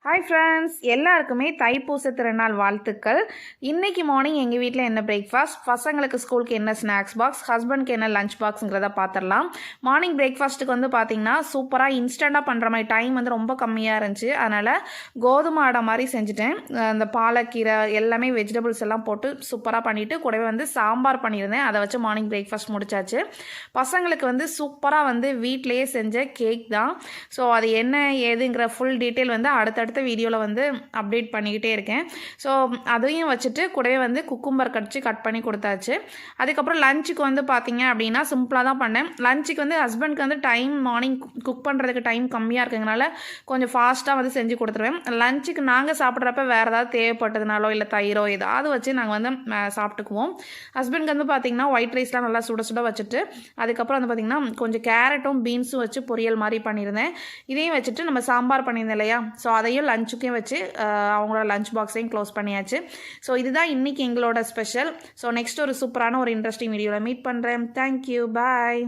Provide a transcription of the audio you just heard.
Hi friends, எல்லாருக்குமே தைப்பூச திருநாள் வாழ்த்துக்கள். இன்றைக்கி மார்னிங் எங்கள் வீட்டில் என்ன பிரேக்ஃபாஸ்ட், பசங்களுக்கு ஸ்கூலுக்கு என்ன ஸ்நாக்ஸ் பாக்ஸ், ஹஸ்பண்ட்க்கு என்ன லஞ்ச் பாக்ஸுங்கிறத பார்த்துடலாம். மார்னிங் பிரேக்ஃபாஸ்ட்டுக்கு வந்து பார்த்திங்கன்னா சூப்பராக இன்ஸ்டண்ட்டாக பண்ணுற மாதிரி டைம் வந்து ரொம்ப கம்மியாக இருந்துச்சு. அதனால் கோதுமை அடை மாதிரி செஞ்சுட்டேன். அந்த பாலக்கீரை எல்லாமே வெஜிடபிள்ஸ் எல்லாம் போட்டு சூப்பராக பண்ணிவிட்டு கூடவே வந்து சாம்பார் பண்ணியிருந்தேன். அதை வச்சு மார்னிங் பிரேக்ஃபாஸ்ட் முடிச்சாச்சு. பசங்களுக்கு வந்து சூப்பராக வந்து வீட்டிலையே செஞ்ச கேக் தான். ஸோ அது என்ன ஏதுங்கிற ஃபுல் டீட்டெயில் வந்து அடுத்த வீடியோவில் வந்து அப்டேட் பண்ணிக்கிட்டே இருக்கேன். ஸோ அதையும் வச்சுட்டு கூடவே வந்து குக்கும்பர் கட் பண்ணி கொடுத்தாச்சு. அதுக்கப்புறம் லஞ்சுக்கு வந்து பார்த்தீங்க அப்படின்னா சிம்பிளாக தான் பண்ணேன். லஞ்சுக்கு வந்து ஹஸ்பண்ட்க்கு வந்து டைம் மார்னிங் குக் பண்ணுறதுக்கு டைம் கம்மியாக இருக்குங்கனால கொஞ்சம் ஃபாஸ்ட்டாக வந்து செஞ்சு கொடுத்துருவேன். லஞ்சுக்கு நாங்கள் சாப்பிட்றப்ப வேறு ஏதாவது தேவைப்பட்டதுனாலோ இல்லை தயிரோ ஏதாவது வச்சு நாங்கள் வந்து சாப்பிட்டுக்குவோம். ஹஸ்பண்ட்க்கு வந்து பார்த்திங்கன்னா ஒயிட் ரைஸ்லாம் நல்லா சுட சுட வச்சுட்டு அதுக்கப்புறம் வந்து பார்த்திங்கன்னா கொஞ்சம் கேரட்டும் பீன்ஸும் வச்சு பொரியல் மாதிரி பண்ணியிருந்தேன். இதையும் வச்சுட்டு நம்ம சாம்பார் பண்ணியிருந்தேன் இல்லையா, ஸோ அதையும் லஞ்சுக்கையும் வச்சு அவங்களோட லஞ்ச் பாக்ஸையும் க்ளோஸ் பண்ணியாச்சு. ஸோ இதுதான் இன்றைக்கி எங்களோட ஸ்பெஷல். ஸோ நெக்ஸ்ட் ஒரு சூப்பரான ஒரு இன்ட்ரெஸ்டிங் வீடியோவில் மீட் பண்ணுறேன். தேங்க்யூ, பாய்.